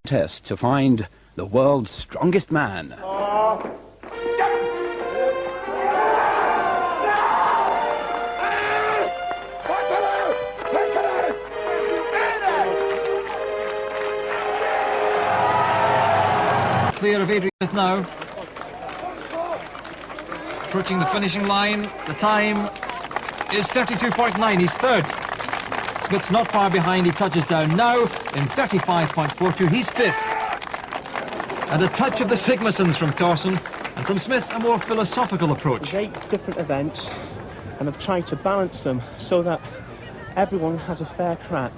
Test to find the world's strongest man. Clear of Adrian Smith now. Approaching the finishing line. The time is 32.9. He's third. Smith's not far behind. He touches down now in 35.42. He's fifth. And a touch of the Sigmasons from Thorsen. And from Smith, a more philosophical approach. There's 8 different events, and I've tried to balance them so that everyone has a fair crack.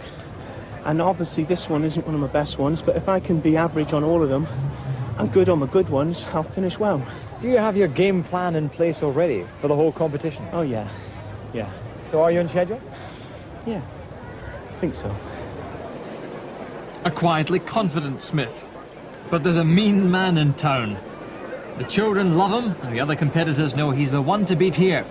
And obviously this one isn't one of my best ones, but if I can be average on all of them and good on the good ones, I'll finish well. Do you have your game plan in place already for the whole competition? Oh yeah, yeah. So are you on schedule? Yeah, I think so. A quietly confident Smith. But there's a mean man in town. The children love him, and the other competitors know he's the one to beat here.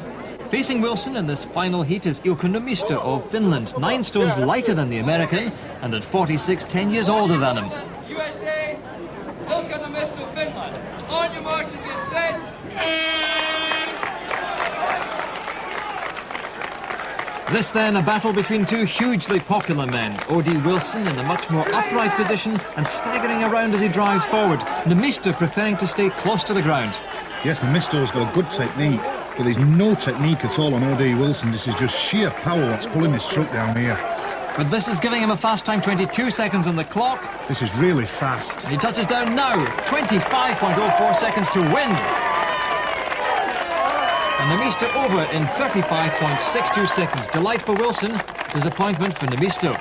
Facing Wilson in this final heat is Ilkka Niemistö of Finland, 9 stones lighter than the American, and at 46, 10 years older than him. USA, Ilkka Niemistö, Finland. On your marks and get set. This then, a battle between 2 hugely popular men. O.D. Wilson in a much more upright position and staggering around as he drives forward. Niemistö preferring to stay close to the ground. Yes, Niemisto's got a good technique, but there's no technique at all on O.D. Wilson. This is just sheer power that's pulling this truck down here. But this is giving him a fast time, 22 seconds on the clock. This is really fast. And he touches down now, 25.04 seconds to win. And Niemistö over in 35.62 seconds. Delight for Wilson, disappointment for Niemistö.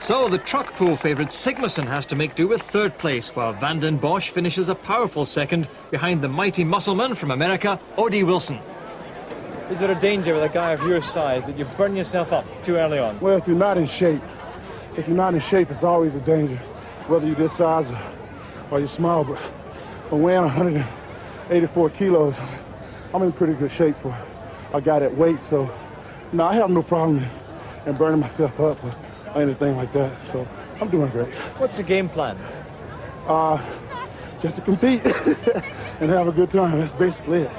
So the truck pool favourite Sigmason has to make do with third place, while Van den Bosch finishes a powerful second behind the mighty muscleman from America, O.D. Wilson. Is there a danger with a guy of your size that you burn yourself up too early on? Well, if you're not in shape, it's always a danger, whether you're this size or you're small. But I'm weighing 184 kilos. I'm in pretty good shape for a guy that weight, so no, I have no problem in burning myself up or anything like that. So I'm doing great. What's the game plan? Just to compete and have a good time. That's basically it.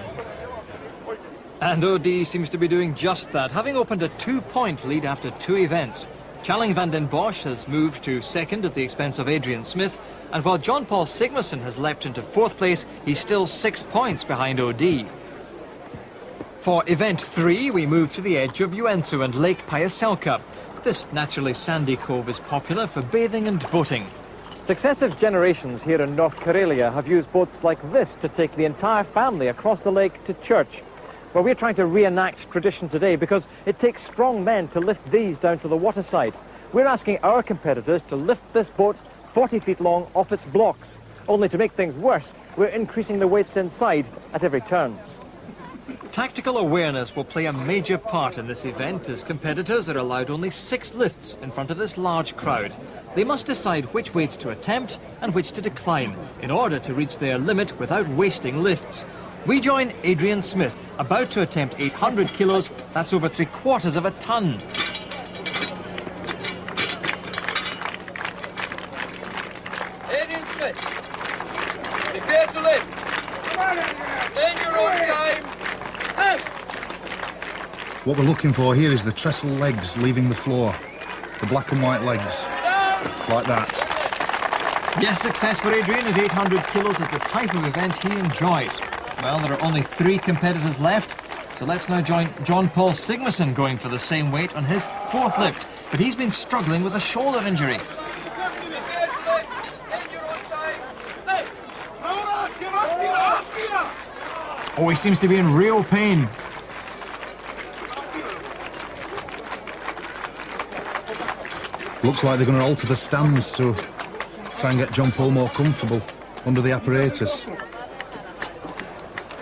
And O.D. seems to be doing just that, having opened a 2-point lead after 2 events. Charling Van den Bosch has moved to second at the expense of Adrian Smith, and while John Paul Sigmason has leapt into 4th place, he's still 6 points behind O.D. For event 3, we move to the edge of Joensuu and Lake Päijäselkä. This naturally sandy cove is popular for bathing and boating. Successive generations here in North Karelia have used boats like this to take the entire family across the lake to church. Well, we're trying to reenact tradition today because it takes strong men to lift these down to the waterside. We're asking our competitors to lift this boat 40 feet long off its blocks. Only to make things worse, we're increasing the weights inside at every turn. Tactical awareness will play a major part in this event, as competitors are allowed only 6 lifts in front of this large crowd. They must decide which weights to attempt and which to decline in order to reach their limit without wasting lifts. We join Adrian Smith, about to attempt 800 kilos, that's over 3/4 of a ton. Adrian Smith, prepare to lift. In your own time. What we're looking for here is the trestle legs leaving the floor. The black and white legs. Like that. Yes, success for Adrian at 800 kilos at the type of event he enjoys. Well, there are only 3 competitors left, so let's now join John Paul Sigmason going for the same weight on his 4th lift. But he's been struggling with a shoulder injury. Oh, he seems to be in real pain. Looks like they're going to alter the stands to try and get John Paul more comfortable under the apparatus.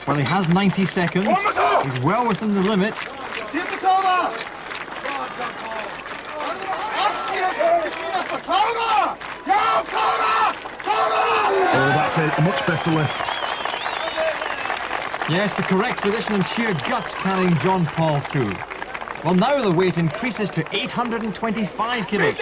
Well, he has 90 seconds. He's well within the limit. Oh, that's a much better lift. Yes, the correct position and sheer guts carrying John Paul through. Well, now the weight increases to 825 kilos.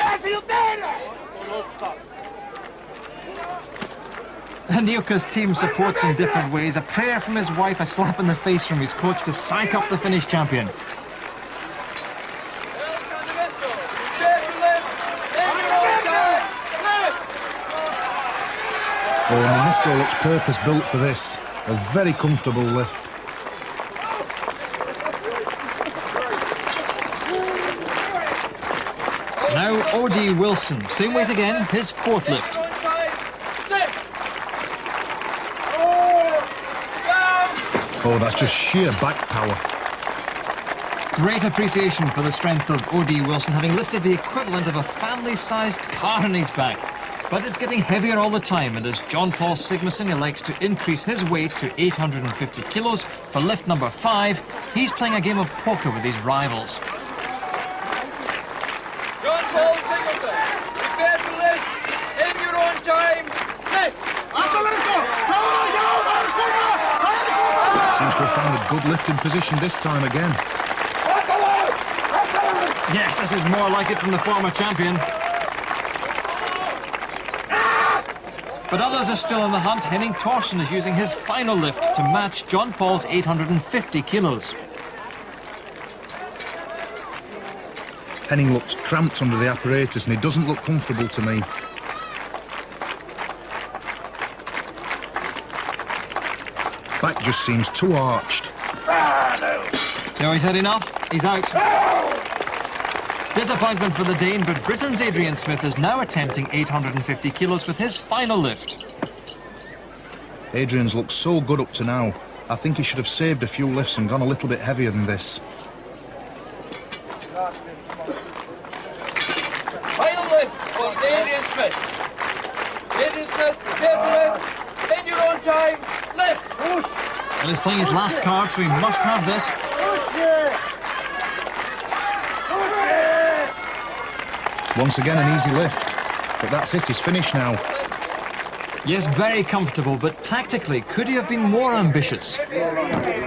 And Ilka's team supports in different ways. A prayer from his wife, a slap in the face from his coach to psych up the Finnish champion. Oh, Niinisto looks purpose-built for this. A very comfortable lift. Now O.D. Wilson, same weight again, his fourth lift. Oh, that's just sheer back power. Great appreciation for the strength of O.D. Wilson, having lifted the equivalent of a family-sized car on his back. But it's getting heavier all the time, and as John Paul Sigmarsson elects to increase his weight to 850 kilos for lift number 5, he's playing a game of poker with his rivals. John Paul Sigmarsson, prepare to lift in your own time. Lift! Seems to have found a good lifting position this time again. Yes, this is more like it from the former champion. But others are still in the hunt. Henning Thorsen is using his final lift to match John Paul's 850 kilos. Henning looks cramped under the apparatus and he doesn't look comfortable to me. Back just seems too arched. No, he's had enough. He's out. Disappointment for the Dane, but Britain's Adrian Smith is now attempting 850 kilos with his final lift. Adrian's looked so good up to now. I think he should have saved a few lifts and gone a little bit heavier than this. Final lift for Adrian Smith. Adrian Smith, prepare to lift in your own time. Lift! Push! Well, he's playing his last card, so he must have this. Once again, an easy lift. But that's it, he's finished now. Yes, very comfortable, but tactically, could he have been more ambitious?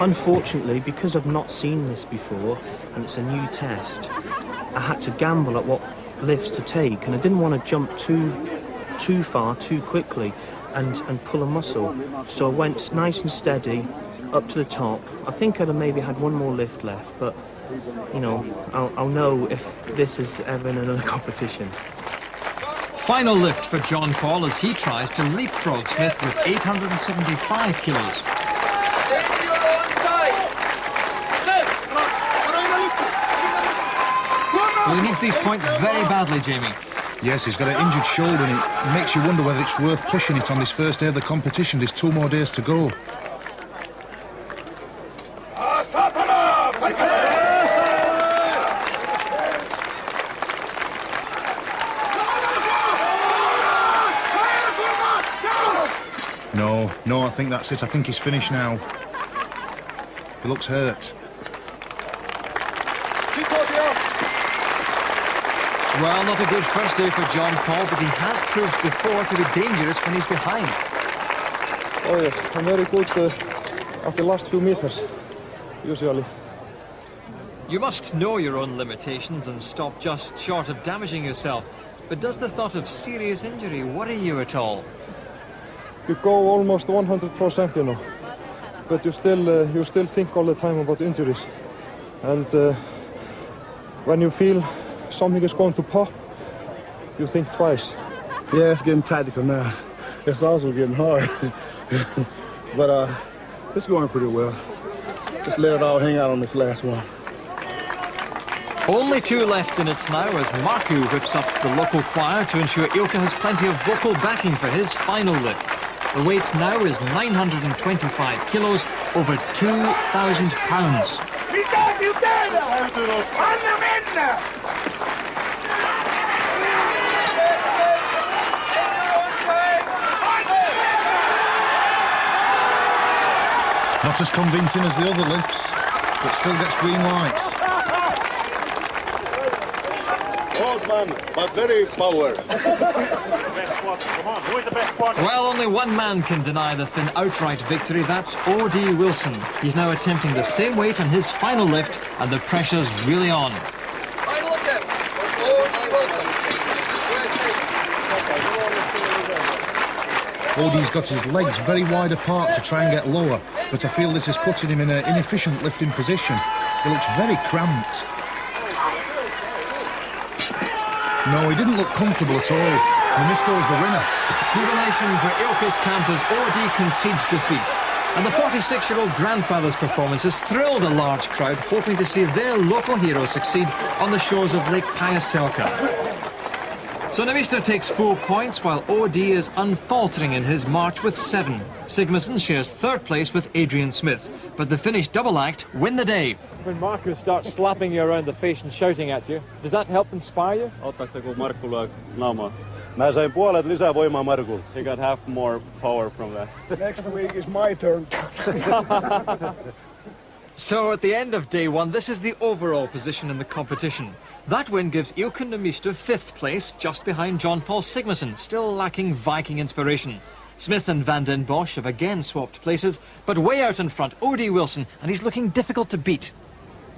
Unfortunately, because I've not seen this before, and it's a new test, I had to gamble at what lifts to take, and I didn't want to jump too far, too quickly, and pull a muscle. So I went nice and steady up to the top. I think I'd have maybe had one more lift left, but you know, I'll know if this is ever in another competition. Final lift for John Paul as he tries to leapfrog Smith with 875 kilos. In your own time. Lift! Well, he needs these points very badly, Jamie. Yes, he's got an injured shoulder and it makes you wonder whether it's worth pushing it on this first day of the competition. There's 2 more days to go. No, I think that's it. I think he's finished now. He looks hurt. Well, not a good first day for John Paul, but he has proved before to be dangerous when he's behind. Oh yes, I'm very good at the last few meters, usually. You must know your own limitations and stop just short of damaging yourself. But does the thought of serious injury worry you at all? You go almost 100%, you know, but you still think all the time about injuries. And when you feel something is going to pop, you think twice. Yeah, it's getting tactical now. It's also getting hard. But it's going pretty well. Just let it all hang out on this last one. Only 2 left in it now as Marku whips up the local choir to ensure Ilka has plenty of vocal backing for his final lift. The weight now is 925 kilos, over 2,000 pounds. Not as convincing as the other lifts, but still gets green lights. Old man, but very power. Well, only one man can deny the Finn outright victory. That's O.D. Wilson. He's now attempting the same weight on his final lift, and the pressure's really on. Final attempt for O.D. Wilson. Odie's got his legs very wide apart to try and get lower, but I feel this is putting him in an inefficient lifting position. He looks very cramped. No, he didn't look comfortable at all. Namisto's the winner. Jubilation for Ilkes Camp as Odie concedes defeat. And the 46-year-old grandfather's performance has thrilled a large crowd, hoping to see their local hero succeed on the shores of Lake Payaselka. So Namisto takes 4 points, while Odie is unfaltering in his march with 7. Sigmason shares 3rd place with Adrian Smith, but the Finnish double act win the day. When Markus starts slapping you around the face and shouting at you, does that help inspire you? Ottaako Markku lyö naamaa? Mä sain puolet lisää voimaa Markulta. He got half more power from that. Next week is my turn. So at the end of day 1, this is the overall position in the competition. That win gives Ilkka Namisto 5th place, just behind John Paul Sigmason, still lacking Viking inspiration. Smith and Van den Bosch have again swapped places, but way out in front, Odie Wilson, and he's looking difficult to beat.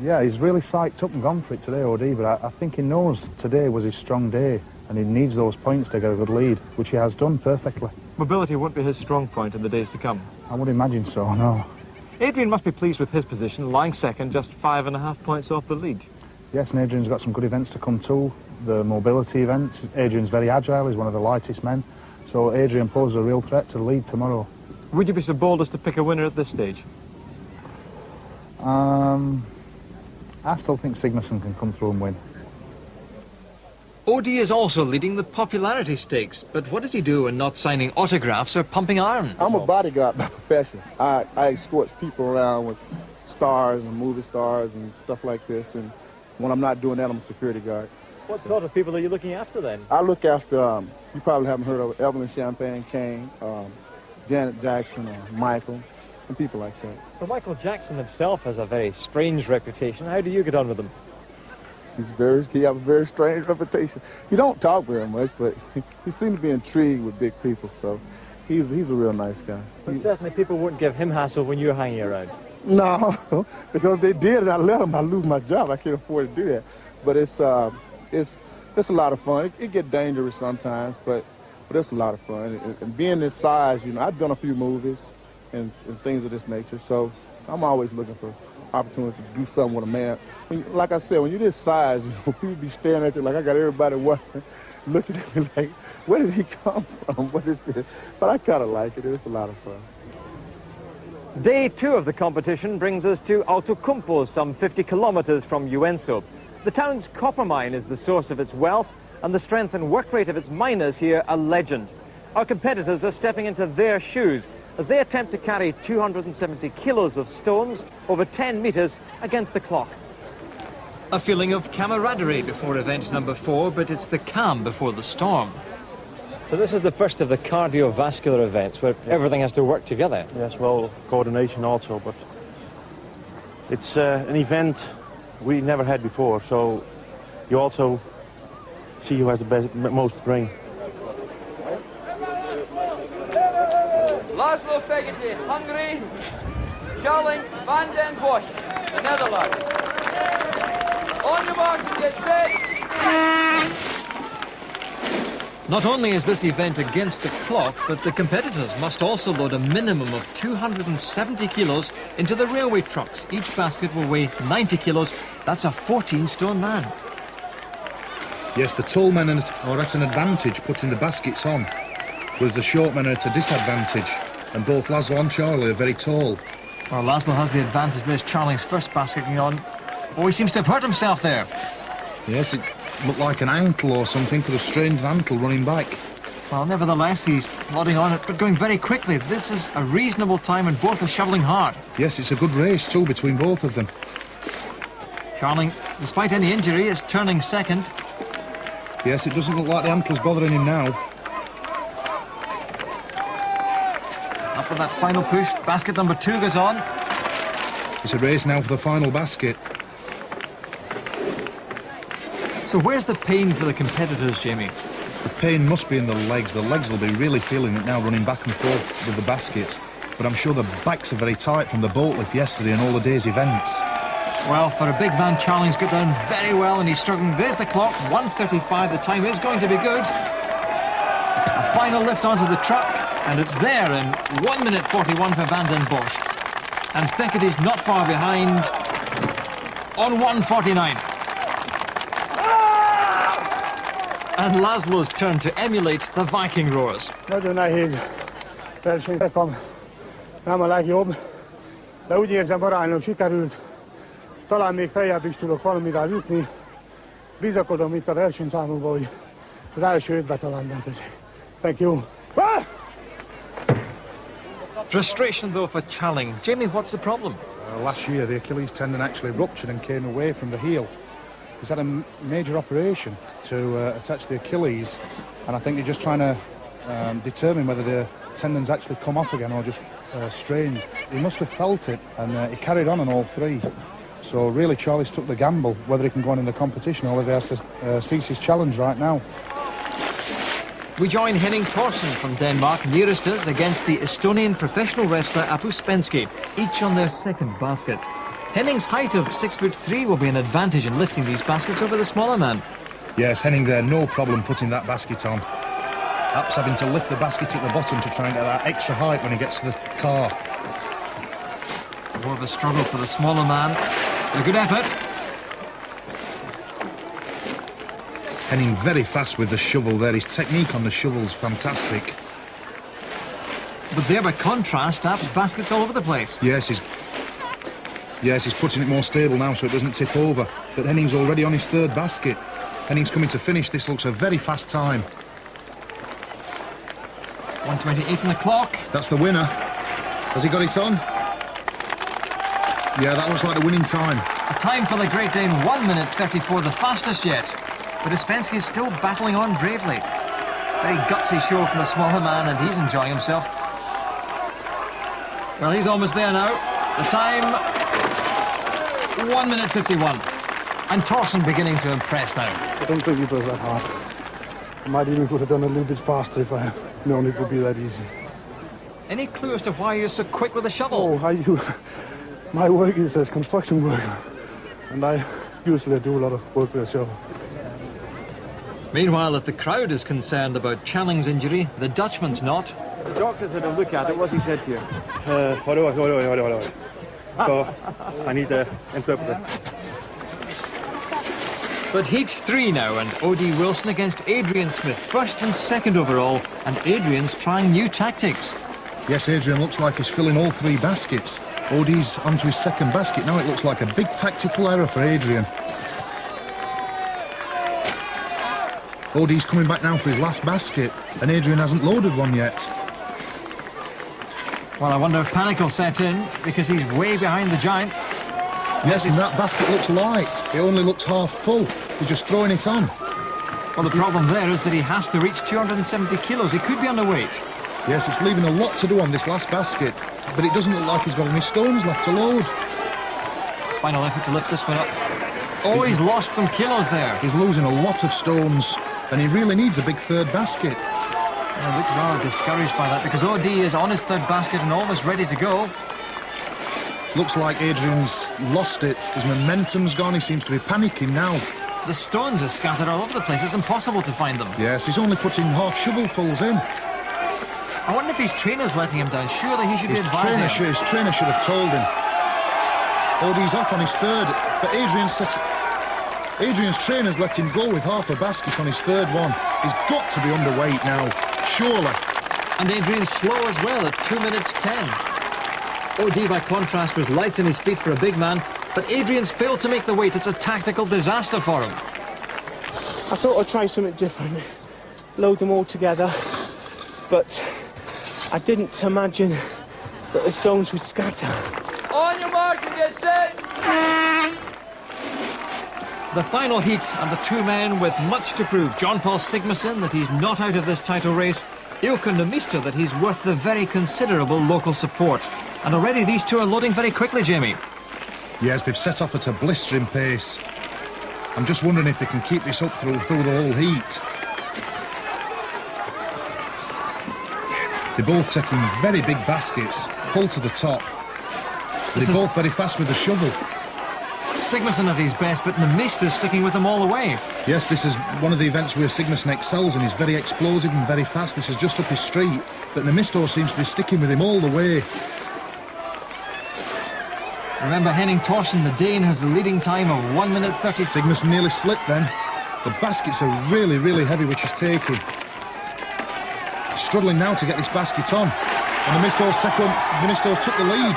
Yeah, he's really psyched up and gone for it today, Odie, but I think he knows today was his strong day, and he needs those points to get a good lead, which he has done perfectly. Mobility won't be his strong point in the days to come. I would imagine so, no. Adrian must be pleased with his position, lying second, just 5.5 points off the lead. Yes, and Adrian's got some good events to come too. The mobility event. Adrian's very agile, he's one of the lightest men. So Adrian poses a real threat to the lead tomorrow. Would you be so bold as to pick a winner at this stage? I still think Sigmason can come through and win. Odie is also leading the popularity stakes, but what does he do when not signing autographs or pumping iron? I'm a bodyguard by profession. I escort people around with stars and movie stars and stuff like this, and when I'm not doing that, I'm a security guard. What sort of people are you looking after then? I look after, you probably haven't heard of Evelyn Champagne Kane, Janet Jackson, or Michael, and people like that. Well, Michael Jackson himself has a very strange reputation. How do you get on with him? He has a very strange reputation. He don't talk very much, but he seems to be intrigued with big people, so he's a real nice guy. But certainly people wouldn't give him hassle when you're hanging around. No, because if they did and I let them, I'd lose my job. I can't afford to do that. But it's a lot of fun. It gets dangerous sometimes, but it's a lot of fun. And being this size, you know, I've done a few movies and things of this nature, so I'm always looking for opportunity to do something with a man. Like I said, when you're this size, you know, people be staring at you like I got everybody looking at me like, where did he come from? What is this? But I kind of like it. It's a lot of fun. Day 2 of the competition brings us to Outokumpu, some 50 kilometers from Joensuu. The town's copper mine is the source of its wealth, and the strength and work rate of its miners here a legend. Our competitors are stepping into their shoes as they attempt to carry 270 kilos of stones over 10 meters against the clock. A feeling of camaraderie before event number 4, but it's the calm before the storm. So this is the first of the cardiovascular events where everything has to work together. Yes, well, coordination also, but it's an event we never had before, so you also see who has the most brain. Laszlo Fegete, Hungary. Charling Van den Bosch, the Netherlands. On your marks and get set. Not only is this event against the clock, but the competitors must also load a minimum of 270 kilos into the railway trucks. Each basket will weigh 90 kilos. That's a 14-stone man. Yes, the tall men are at an advantage putting the baskets on, whereas the short men are at a disadvantage, and both Laszlo and Charlie are very tall. Well, Laszlo has the advantage. There's Charlie's first basket going on. Oh, he seems to have hurt himself there. Yes, it looked like an ankle or something, could have strained an ankle running back. Well, nevertheless, he's plodding on it, but going very quickly. This is a reasonable time, and both are shoveling hard. Yes, it's a good race, too, between both of them. Charling, despite any injury, is turning second. Yes, it doesn't look like the ankle's bothering him now. Up with that final push, basket number 2 goes on. It's a race now for the final basket. So where's the pain for the competitors, Jamie? The pain must be in the legs. The legs will be really feeling it now, running back and forth with the baskets. But I'm sure the backs are very tight from the boat lift yesterday and all the day's events. Well, for a big man, Charling's got down very well, and he's struggling. There's the clock, 1:35. The time is going to be good. A final lift onto the truck, and it's there in 1 minute 41 for Van den Bosch. And Feckety's not far behind on 1:49. And Laszlo's turn to emulate the Viking roars. Nagyon nehéz versenyre nem a legjobb, de úgy érzem aránylag sikerült. Talán még feljebb is tudok valamivel jutni. Bizakodom itt a versenyszámokban, hogy az első ötbe talán bent leszek. Thank you. Frustration though for Challing. Jamie, what's the problem? Last year the Achilles tendon actually ruptured and came away from the heel. He's had a major operation to attach the Achilles, and I think they're just trying to determine whether the tendons actually come off again or just strained. He must have felt it, and he carried on all three. So really Charlie's took the gamble whether he can go on in the competition or whether he has to cease his challenge right now. We join Henning Thorsen from Denmark, nearest us, against the Estonian professional wrestler Apu Spensky, each on their second basket. Henning's height of 6'3" will be an advantage in lifting these baskets over the smaller man. Yes, Henning there, no problem putting that basket on. Ap's having to lift the basket at the bottom to try and get that extra height when he gets to the car. More of a struggle for the smaller man. A good effort. Henning very fast with the shovel there. His technique on the shovel's fantastic. But there, by contrast, Ap's basket's all over the place. Yes, he's putting it more stable now so it doesn't tip over. But Henning's already on his third basket. Henning's coming to finish. This looks a very fast time. 1:28 on the clock. That's the winner. Has he got it on? Yeah, that looks like the winning time. A time for the Great Dane, 1 minute 34, the fastest yet. But Uspensky is still battling on bravely. Very gutsy show from the smaller man, and he's enjoying himself. Well, he's almost there now. The time, 1 minute 51. And Thorsen beginning to impress now. I don't think it was that hard. I might even could have done a little bit faster if I had known it would be that easy. Any clue as to why you're so quick with the shovel? My work is as construction work, and I usually do a lot of work with a shovel. Meanwhile, if the crowd is concerned about Challing's injury, the Dutchman's not. The doctor's had a look at it. What's he said to you? Hold on. So, I need an interpreter. But heat 3 now, and O.D. Wilson against Adrian Smith, first and second overall, and Adrian's trying new tactics. Yes, Adrian looks like he's filling all three baskets. Odie's onto his second basket. Now it looks like a big tactical error for Adrian. Odie's coming back now for his last basket, and Adrian hasn't loaded one yet. Well, I wonder if panic will set in, because he's way behind the giant. Yes, and that basket looks light. It only looks half full. He's just throwing it on. Well, the problem there is that he has to reach 270 kilos. He could be underweight. Yes, it's leaving a lot to do on this last basket, but it doesn't look like he's got any stones left to load. Final effort to lift this one up. Oh, he's lost some kilos there. He's losing a lot of stones, and he really needs a big third basket. I look rather discouraged by that, because OD is on his third basket and almost ready to go. Looks like Adrian's lost it. His momentum's gone. He seems to be panicking now. The stones are scattered all over the place. It's impossible to find them. Yes, he's only putting half shovelfuls in. I wonder if his trainer's letting him down. Surely he should be advising him. His trainer should have told him. OD's off on his third, but Adrian's trainer's let him go with half a basket on his third one. He's got to be underweight now, surely. And Adrian's slow as well at 2 minutes 10. OD, by contrast, was light on his feet for a big man, but Adrian's failed to make the weight. It's a tactical disaster for him. I thought I'd try something different, load them all together, but I didn't imagine that the stones would scatter. On your marks and get set. The final heat, and the two men with much to prove. John Paul Sigmarsson, that he's not out of this title race. Ilkka Niemistö, that he's worth the very considerable local support. And already these two are loading very quickly, Jamie. Yes, they've set off at a blistering pace. I'm just wondering if they can keep this up through the whole heat. They're both taking very big baskets, full to the top. They're both very fast with the shovel. Sigmarsson at his best, but Namisto sticking with him all the way. Yes, this is one of the events where Sigmarsson excels, and he's very explosive and very fast. This is just up his street, but Namisto seems to be sticking with him all the way. Remember, Henning Thorsen, the Dane, has the leading time of 1 minute 30. Sigmarsson nearly slipped then. The baskets are really, really heavy, which he's taking. He's struggling now to get this basket on. And Namisto's took the lead.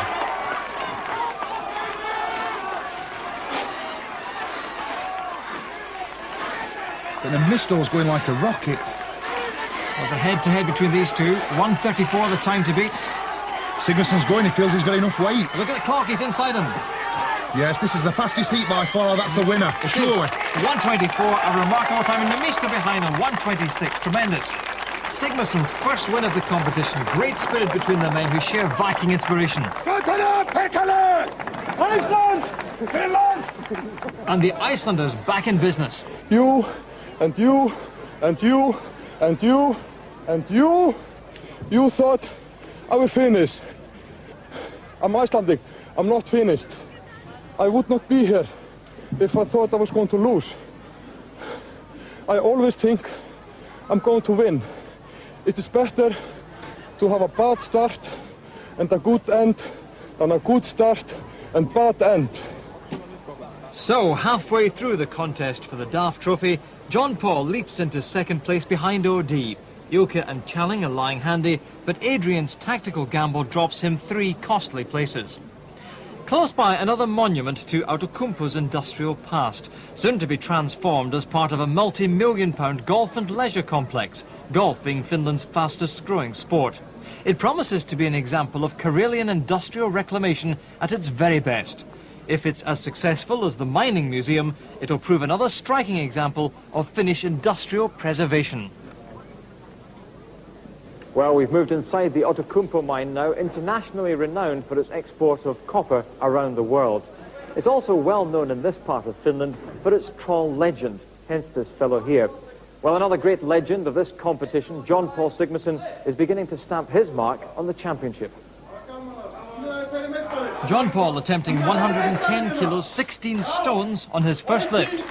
But Namisto's going like a rocket. There's a head-to-head between these two. 1:34 the time to beat. Sigmarsson's going, he feels he's got enough weight. Look at the clock, he's inside him. Yes, this is the fastest heat by far, that's the winner, surely. 1:24, a remarkable time, and Namisto behind him, 1:26, tremendous. Sigmarsson's first win of the competition. Great spirit between the men who share Viking inspiration. And the Icelanders back in business. You, and you, and you, and you, and you, you thought I will finish. I'm Icelandic, I'm not finished. I would not be here if I thought I was going to lose. I always think I'm going to win. It is better to have a bad start and a good end than a good start and bad end. So, halfway through the contest for the Daft Trophy, John Paul leaps into second place behind OD. Ilke and Challing are lying handy, but Adrian's tactical gamble drops him 3 costly places. Close by, another monument to Outokumpu's industrial past, soon to be transformed as part of a multi-million-pound golf and leisure complex, golf being Finland's fastest-growing sport. It promises to be an example of Karelian industrial reclamation at its very best. If it's as successful as the mining museum, it'll prove another striking example of Finnish industrial preservation. Well, we've moved inside the Outokumpu mine now, internationally renowned for its export of copper around the world. It's also well known in this part of Finland for its trawl legend, hence this fellow here. Well, another great legend of this competition, John Paul Sigmarsson, is beginning to stamp his mark on the championship. John Paul attempting 110 kilos, 16 stones on his first lift.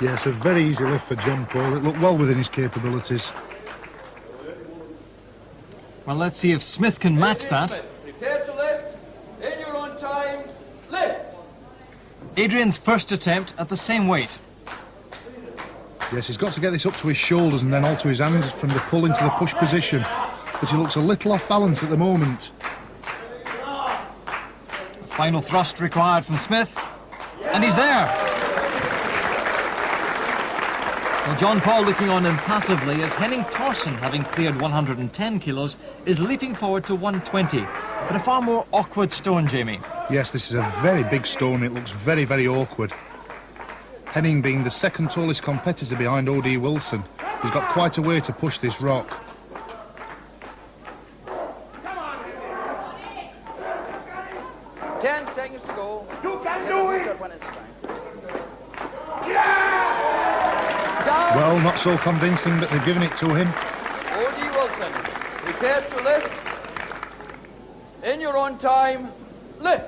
Yes, a very easy lift for John Paul. It looked well within his capabilities. Well, let's see if Smith can match that. Prepare to lift. In your own time, lift. Adrian's first attempt at the same weight. Yes, he's got to get this up to his shoulders and then onto his hands from the pull into the push position. But he looks a little off balance at the moment. Final thrust required from Smith. And he's there. Well, John Paul looking on impassively as Henning Thorsen, having cleared 110 kilos, is leaping forward to 120. But a far more awkward stone, Jamie. Yes, this is a very big stone. It looks very, very awkward. Henning being the second tallest competitor behind O.D. Wilson. He's got quite a way to push this rock. Come 10 seconds to go. You can do it! Well, not so convincing, but they've given it to him. O.D. Wilson, prepare to lift. In your own time, lift.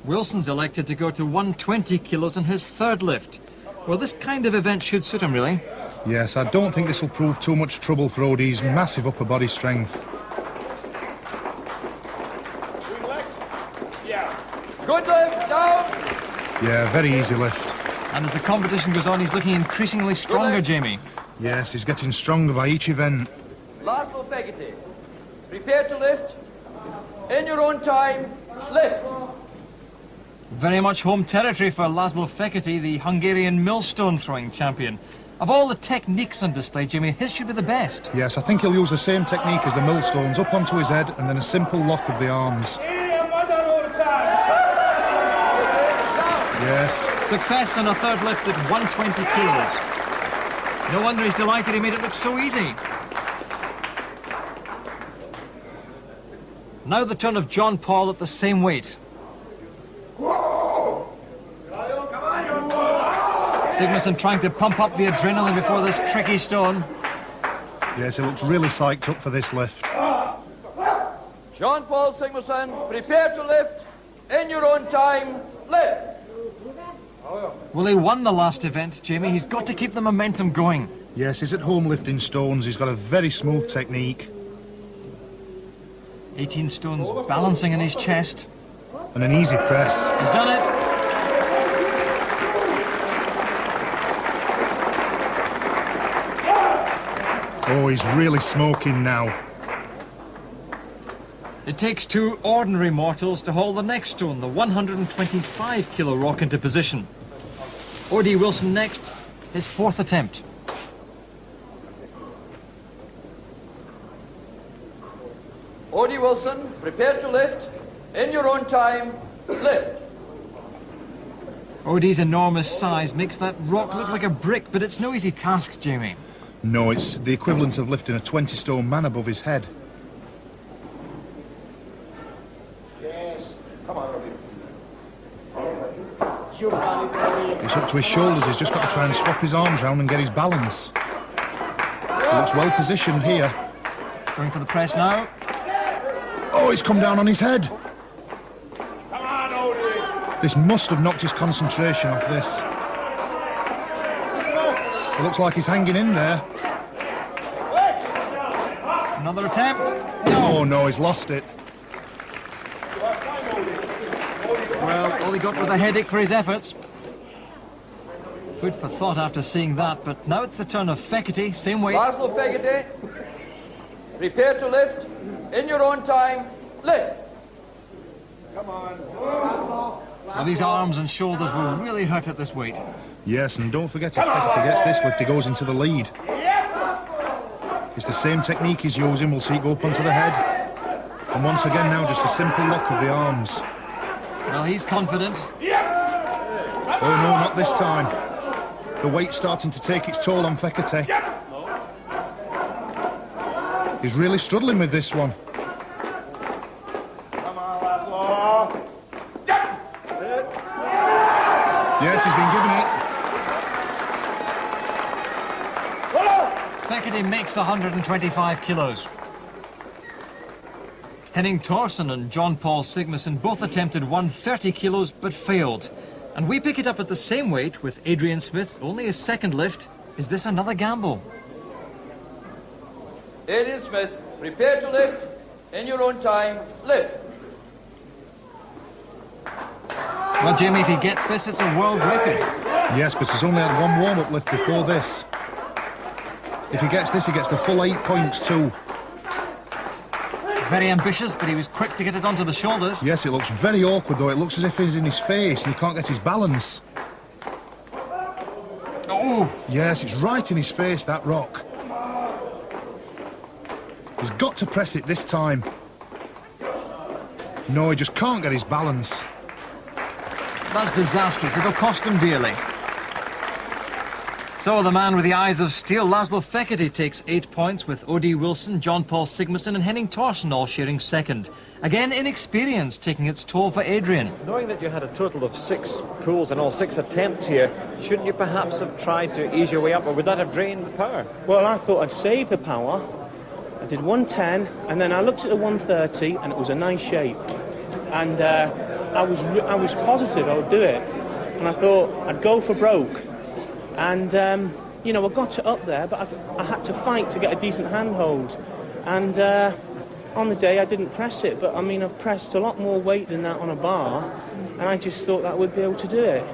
Wilson's elected to go to 120 kilos on his third lift. Well, this kind of event should suit him, really. Yes, I don't think this will prove too much trouble for O.D.'s massive upper body strength. Good lift, down. Yeah, very easy lift. And as the competition goes on, he's looking increasingly stronger, Jamie. Yes, he's getting stronger by each event. Laszlo Fekete, prepare to lift. In your own time, lift. Very much home territory for Laszlo Fekete, the Hungarian millstone throwing champion. Of all the techniques on display, Jimmy, his should be the best. Yes, I think he'll use the same technique as the millstones, up onto his head and then a simple lock of the arms. Yes. Success on a third lift at 120 kilos. No wonder he's delighted he made it look so easy. Now the turn of John Paul at the same weight. Sigmarsson trying to pump up the adrenaline before this tricky stone. Yes, he looks really psyched up for this lift. John Paul Sigmarsson, prepare to lift. In your own time, lift. Well, he won the last event, Jamie. He's got to keep the momentum going. Yes, he's at home lifting stones. He's got a very smooth technique. 18 stones balancing in his chest. And an easy press. He's done it. Oh, he's really smoking now. It takes two ordinary mortals to haul the next stone, the 125-kilo rock, into position. O.D. Wilson next, his fourth attempt. O.D. Wilson, prepare to lift. In your own time, lift. O.D.'s enormous size makes that rock look like a brick, but it's no easy task, Jamie. No, it's the equivalent of lifting a 20-stone man above his head. Yes. Come on, Robbie. It's up to his shoulders. He's just got to try and swap his arms round and get his balance. He looks well positioned here. Going for the press now. Oh, he's come down on his head. Come on, Odie. This must have knocked his concentration off this. It looks like he's hanging in there. Another attempt. Oh, no, he's lost it. Well, all he got was a headache for his efforts. Food for thought after seeing that, but now it's the turn of Fekete, same weight. Laszlo Fekete, prepare to lift. In your own time, lift. Come on. Well, these arms and shoulders will really hurt at this weight. Yes, and don't forget if Fekete gets this lift, he goes into the lead. It's the same technique he's using. We'll see it go up onto the head. And once again now, just a simple lock of the arms. Well, he's confident. Oh no, not this time. The weight's starting to take its toll on Fekete. He's really struggling with this one. Come on, Laszlo. Yes, he's been given it. Fekete makes 125 kilos. Henning Thorsen and John Paul Sigmarsson both attempted 130 kilos but failed. And we pick it up at the same weight with Adrian Smith, only his second lift. Is this another gamble? Adrian Smith, prepare to lift. In your own time, lift. Well, Jamie, if he gets this, it's a world record. Yes, but he's only had one warm-up lift before this. If he gets this, he gets the full 8 points too. Very ambitious, but he was quick to get it onto the shoulders. Yes, it looks very awkward though. It looks as if he's in his face and he can't get his balance. Oh! Yes, it's right in his face, that rock. He's got to press it this time. No, he just can't get his balance. That's disastrous. It'll cost him dearly. So the man with the eyes of steel, Laszlo Fekete, takes 8 points with O.D. Wilson, John Paul Sigmarsson and Henning Thorsen all sharing second. Again, inexperience taking its toll for Adrian. Knowing that you had a total of 6 pulls and all 6 attempts here, shouldn't you perhaps have tried to ease your way up, or would that have drained the power? Well, I thought I'd save the power. I did 110, and then I looked at the 130, and it was a nice shape. And I was positive I would do it. And I thought I'd go for broke. And, you know, I got it up there, but I had to fight to get a decent handhold. And on the day, I didn't press it. But, I mean, I've pressed a lot more weight than that on a bar. And I just thought that I would be able to do it.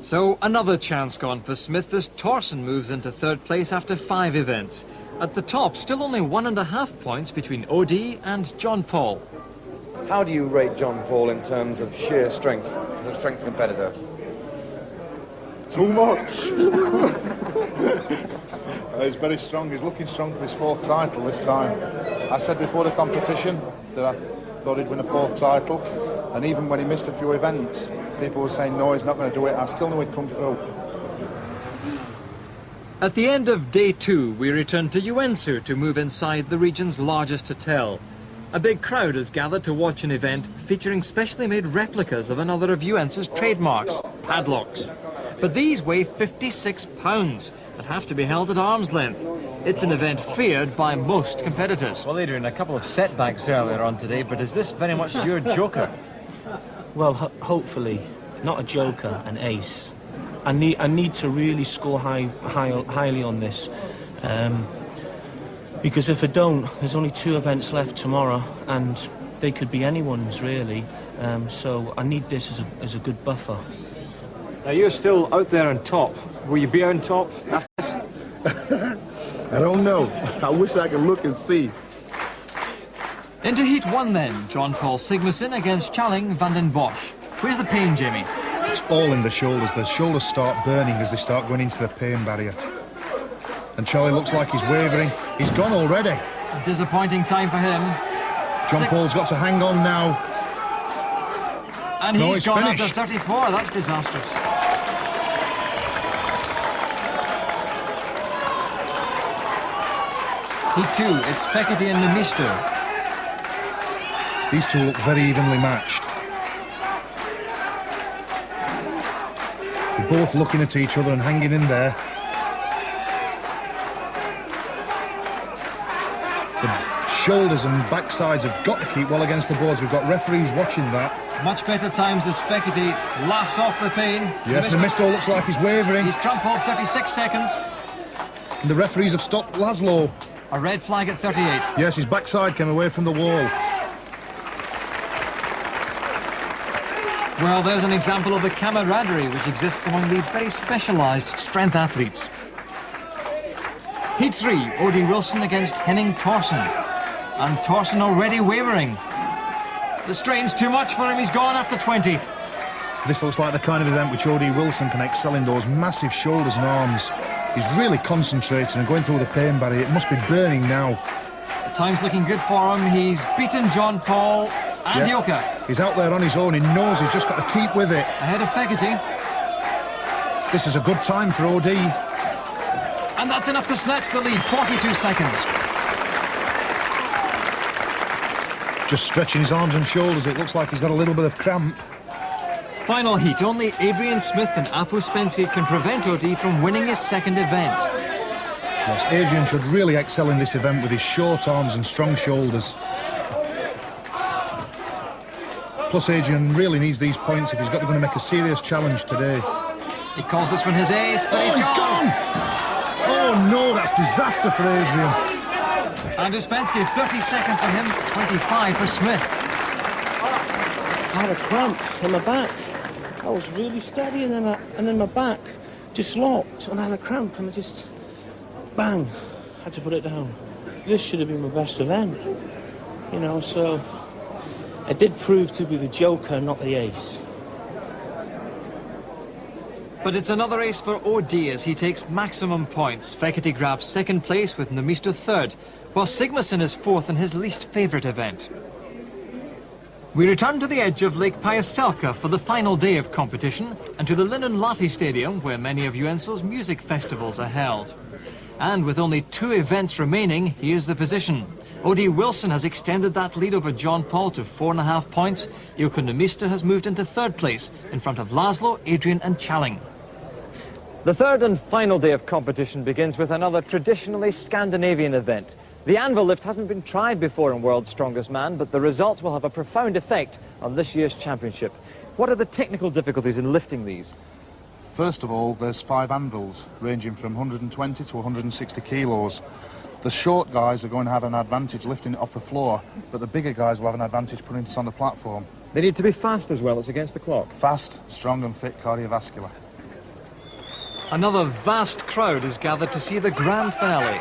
So another chance gone for Smith as Thorsen moves into third place after 5 events. At the top, still only 1.5 points between O.D. and John Paul. How do you rate John Paul in terms of sheer strength, as a strength competitor? Too much. He's very strong. He's looking strong for his 4th title this time. I said before the competition that I thought he'd win a 4th title. And even when he missed a few events, people were saying, no, he's not going to do it. I still knew he'd come through. At the end of day 2, we return to Joensuu to move inside the region's largest hotel. A big crowd has gathered to watch an event featuring specially made replicas of another of Joensuu's trademarks, padlocks. But these weigh 56 pounds and have to be held at arm's length. It's an event feared by most competitors. Well, Adrian, a couple of setbacks earlier on today, but is this very much your joker? Well, hopefully, not a joker, an ace. I need to really score highly on this, because if I don't, there's only 2 events left tomorrow, and they could be anyone's really. So I need this as a good buffer. Now you're still out there on top. Will you be on top after this? I don't know. I wish I could look and see. Into Heat 1 then, John Paul Sigmarsson against Charling van den Bosch. Where's the pain, Jamie? It's all in the shoulders. The shoulders start burning as they start going into the pain barrier. And Charlie looks like he's wavering. He's gone already. A disappointing time for him. John Paul's got to hang on now. And No, he's gone finished. after 34. That's disastrous. Heat 2, it's Fekete and Nemisto. These two look very evenly matched. They're both looking at each other and hanging in there. The shoulders and backsides have got to keep well against the boards. We've got referees watching that. Much better times as Fekete laughs off the pain. Yes, Nemisto looks like he's wavering. He's crumpled 36 seconds. And the referees have stopped Laszlo. A red flag at 38. Yes, his backside came away from the wall. Well, there's an example of the camaraderie which exists among these very specialised strength athletes. Heat 3, Odie Wilson against Henning Thorsen. And Thorsen already wavering. The strain's too much for him, he's gone after 20. This looks like the kind of event which Odie Wilson can excel in, those massive shoulders and arms. He's really concentrating and going through the pain barrier. It must be burning now. The time's looking good for him. He's beaten John Paul and Yoka. He's out there on his own. He knows he's just got to keep with it. Ahead of Fekete. This is a good time for Odie. And that's enough to snatch the lead. 42 seconds. Just stretching his arms and shoulders. It looks like he's got a little bit of cramp. Final heat. Only Adrian Smith and Apu Spensky can prevent Odie from winning his second event. Yes, Adrian should really excel in this event with his short arms and strong shoulders. Plus, Adrian really needs these points if he's going to make a serious challenge today. He calls this one his ace, but he's gone! Oh no, that's disaster for Adrian. And Uspensky, 30 seconds for him, 25 for Smith. I had a cramp in my back. I was really steady, and then my back just locked, and I had a cramp, and I just, bang, had to put it down. This should have been my best event, you know, so it did prove to be the joker, not the ace. But it's another ace for Odie as he takes maximum points. Fekete grabs second place with Nemisto third, while Sigmarsson is fourth in his least favourite event. We return to the edge of Lake Pyhäselkä for the final day of competition and to the Linnunlahti Stadium where many of Joensuu's music festivals are held. And with only 2 events remaining, here's the position. Odie Wilson has extended that lead over John Paul to 4.5 points. Ilkka Nemisto has moved into third place in front of Laszlo, Adrian and Charling. The third and final day of competition begins with another traditionally Scandinavian event. The anvil lift hasn't been tried before in World's Strongest Man, but the results will have a profound effect on this year's championship. What are the technical difficulties in lifting these? First of all, there's 5 anvils, ranging from 120 to 160 kilos. The short guys are going to have an advantage lifting it off the floor, but the bigger guys will have an advantage putting it on the platform. They need to be fast as well, it's against the clock. Fast, strong and fit cardiovascular. Another vast crowd is gathered to see the grand finale.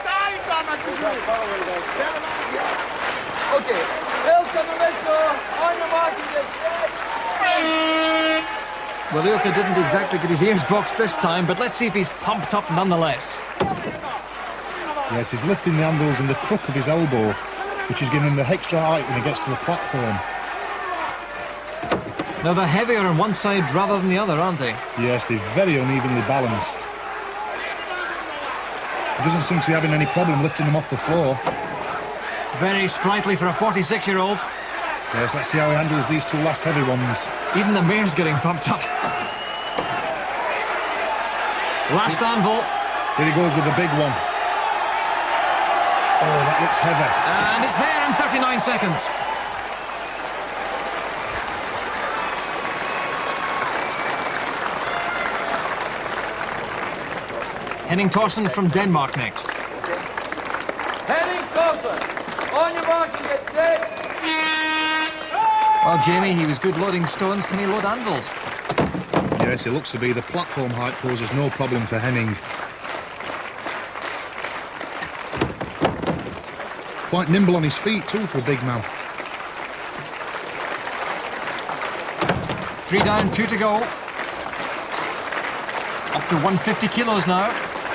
Okay, Ilkka Nemisto, on your mark and get set. Well, Ilkka didn't exactly get his ears boxed this time, but let's see if he's pumped up nonetheless. Yes, he's lifting the anvils in the crook of his elbow, which is giving him the extra height when he gets to the platform. Now they're heavier on one side rather than the other, aren't they? Yes, they're very unevenly balanced. He doesn't seem to be having any problem lifting them off the floor. Very sprightly for a 46-year-old. Yes, let's see how he handles these 2 last heavy ones. Even the mare's getting pumped up. Last anvil. Here he goes with the big one. Oh, that looks heavy. And it's there in 39 seconds. Henning Thorsen from Denmark next. Henning Thorsen, on your mark and get set. Well, Jamie, he was good loading stones. Can he load anvils? Yes, it looks to be the platform height poses no problem for Henning. Quite nimble on his feet too for a big man. 3 down, 2 to go. Up to 150 kilos now.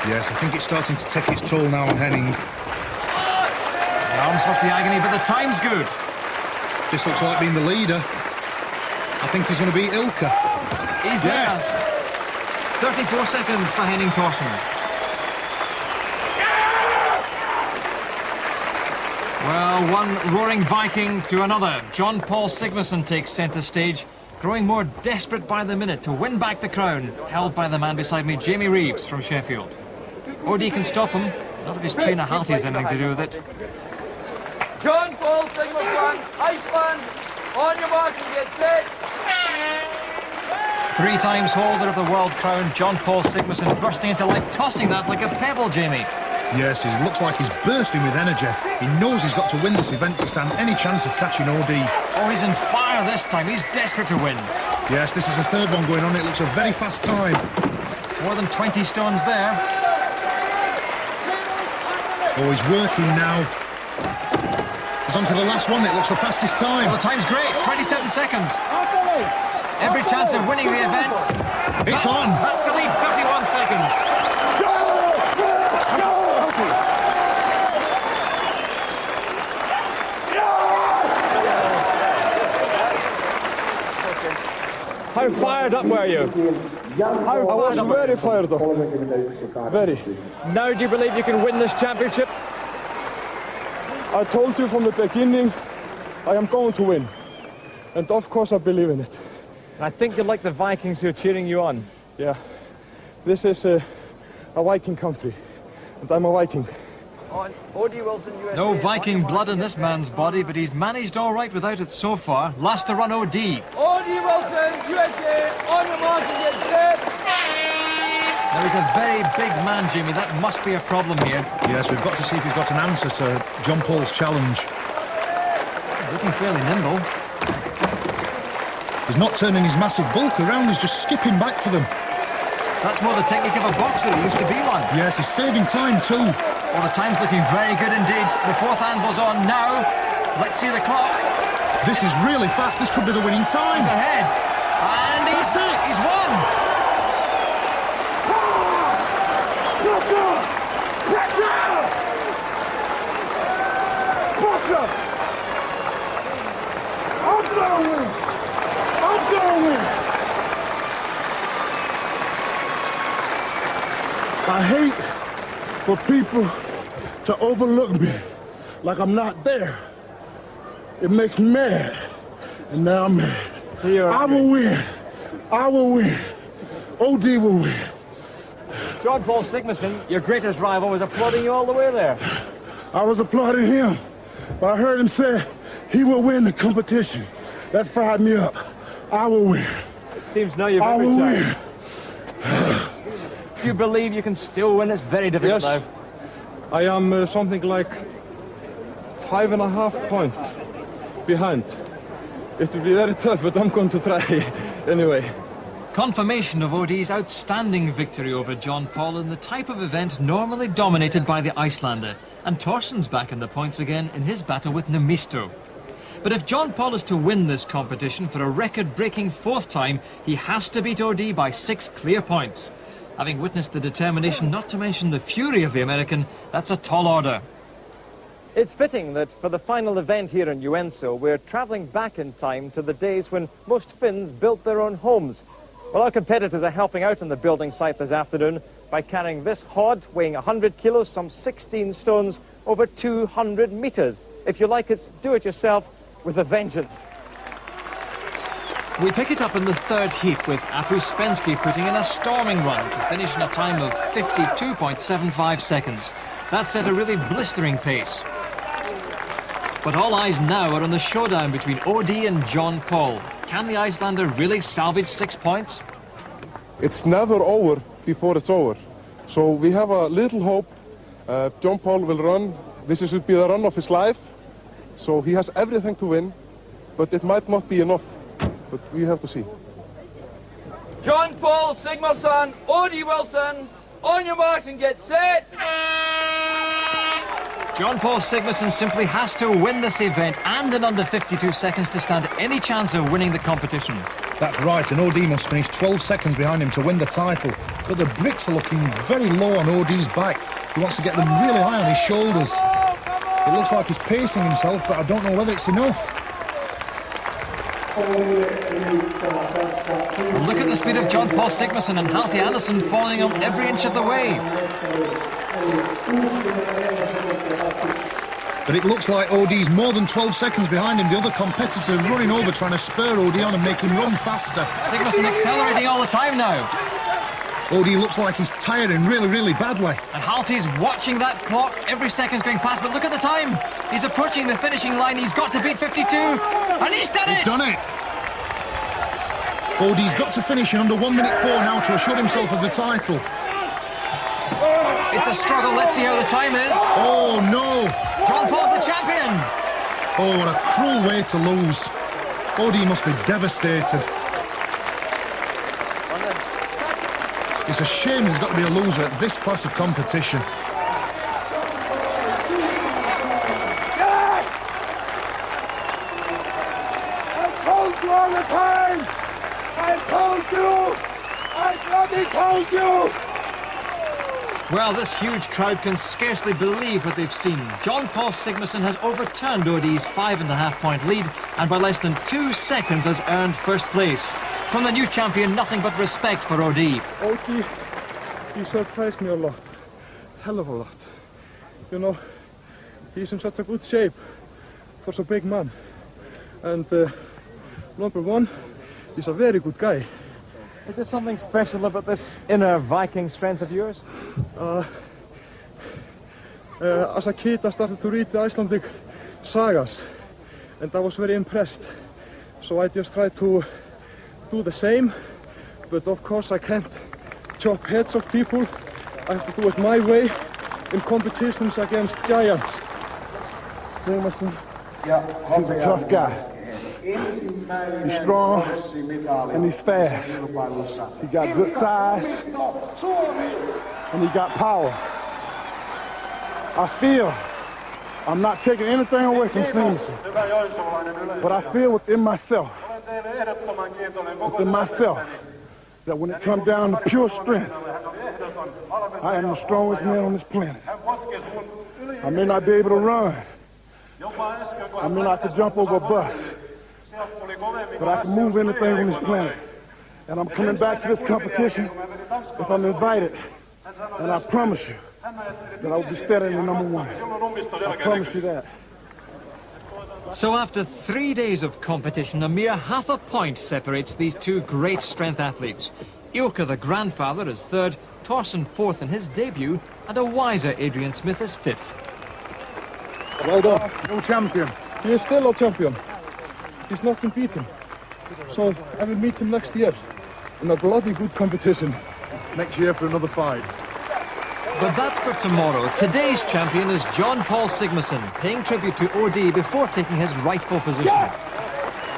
Yes, I think it's starting to take its toll now on Henning. The arms must be agony, but the time's good. This looks like being the leader. I think he's going to beat Ilka. He's yes. There. 34 seconds for Henning Thorsen. Well, one roaring Viking to another. John Paul Sigmarsson takes centre stage, growing more desperate by the minute to win back the crown, held by the man beside me, Jamie Reeves from Sheffield. OD can stop him. None of his trainer Halti has anything to do with it. John Paul Sigmarsson, Iceland, on your mark and get set. 3 times holder of the world crown, John Paul Sigmarsson bursting into life, tossing that like a pebble, Jamie. Yes, it looks like he's bursting with energy. He knows he's got to win this event to stand any chance of catching OD. Oh, he's in fire this time. He's desperate to win. Yes, this is the 3rd one going on. It looks a very fast time. More than 20 stones there. Oh, he's working now. He's on to the last one. It looks the fastest time. Well, the time's great. 27 seconds. Every chance of winning the event. It's on. That's the lead. 31 seconds. How fired up were you? I was very fired up. Very. Now do you believe you can win this championship? I told you from the beginning, I am going to win. And of course I believe in it. I think you're like the Vikings who are cheering you on. Yeah. This is a Viking country. And I'm a Viking. On O.D. Wilson, USA. No Viking blood in this man's body, but he's managed all right without it so far. Last to run OD. O.D. Wilson, USA, on your mark and get set. Now he's a very big man, Jamie. That must be a problem here. Yes, we've got to see if we've got an answer to John Paul's challenge. Looking fairly nimble. He's not turning his massive bulk around, he's just skipping back for them. That's more the technique of a boxer. He used to be one. Yes, he's saving time too. Well, the time's looking very good indeed. The 4th anvil's on now. Let's see the clock. This is really fast. This could be the winning time. He's ahead. And he's it. He's won. I'm gonna win. I'm gonna win. I hate for people to overlook me like I'm not there. It makes me mad. And now I'm mad. So I will win. I will win. OD will win. John Paul Sigmarsson, your greatest rival, was applauding you all the way there. I was applauding him, but I heard him say he will win the competition. That fired me up. I will win. It seems now you've I every will chance. win. Do you believe you can still win? It's very difficult Yes. now. I am something like 5.5 points behind. It will be very tough, but I'm going to try anyway. Confirmation of OD's outstanding victory over John Paul in the type of event normally dominated by the Icelander. And Thorsen's back in the points again in his battle with Nemisto. But if John Paul is to win this competition for a record-breaking 4th time, he has to beat OD by 6 clear points. Having witnessed the determination, not to mention the fury of the American, that's a tall order. It's fitting that for the final event here in Joensuu, we're travelling back in time to the days when most Finns built their own homes. Well, our competitors are helping out on the building site this afternoon by carrying this hod weighing 100 kilos, some 16 stones, over 200 metres. If you like, it's do-it-yourself with a vengeance. We pick it up in the third heat with Apu Spensky putting in a storming run to finish in a time of 52.75 seconds. That set a really blistering pace. But all eyes now are on the showdown between OD and John Paul. Can the Icelander really salvage 6 points? It's never over before it's over. So we have a little hope. John Paul will run. This should be the run of his life. So he has everything to win, but it might not be enough. But we have to see. John Paul Sigmarsson, OD Wilson, on your marks and get set. John Paul Sigmarsson simply has to win this event and in under 52 seconds to stand any chance of winning the competition. That's right, and OD must finish 12 seconds behind him to win the title. But the bricks are looking very low on OD's back. He wants to get them really high on his shoulders. It looks like he's pacing himself, but I don't know whether it's enough. Look at the speed of John Paul Sigmarsson and Halti Andersson following him every inch of the way. But it looks like OD's more than 12 seconds behind him. The other competitors are running over, trying to spur OD on and make him run faster. Sigmarsson accelerating all the time now. OD looks like he's tiring really, really badly. And Halti's watching that clock. Every second's going past, but look at the time. He's approaching the finishing line. He's got to beat 52. And he's done it! He's done it! OD's got to finish in under 1 minute 4 now to assure himself of the title. It's a struggle. Let's see how the time is. Oh, no! John Paul's the champion! Oh, what a cruel way to lose. OD must be devastated. It's a shame there's got to be a loser at this class of competition. I told you all the time! I told you! I bloody told you! Well, this huge crowd can scarcely believe what they've seen. John Paul Sigmarsson has overturned OD's 5.5-point lead and by less than 2 seconds has earned first place. From the new champion, nothing but respect for OD. OD, he surprised me a lot. Hell of a lot. You know, he's in such a good shape for such a big man. And number one, he's a very good guy. Is there something special about this inner Viking strength of yours? As a kid, I started to read the Icelandic sagas, and I was very impressed. So I just tried to do the same, but of course I can't chop heads of people. I have to do it my way in competitions against giants. Sigmarsson, he's a tough guy. He's strong and he's fast. He got good size and he got power. I feel I'm not taking anything away from Sigmarsson, but I feel within myself that when it comes down to pure strength, I am the strongest man on this planet. I may not be able to run. I may not could jump over a bus, but I can move anything on this planet. And I'm coming back to this competition if I'm invited. And I promise you that I will be steadily number one. I promise you that. So after 3 days of competition, a mere half a point separates these two great strength athletes. Ilka, the grandfather, is third, Thorsten fourth in his debut, and a wiser Adrian Smith is fifth. Well done. No champion. He is still a champion. He's not been beaten. So I will meet him next year in a bloody good competition. Next year for another fight. But that's for tomorrow. Today's champion is John Paul Sigmarsson, paying tribute to OD before taking his rightful position.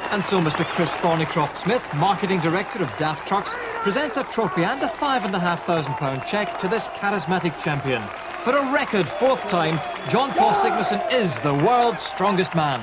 And so Mr. Chris Thornycroft Smith, marketing director of Daft Trucks, presents a trophy and a £5,500 cheque to this charismatic champion. For a record fourth time, John Paul Sigmarsson is the world's strongest man.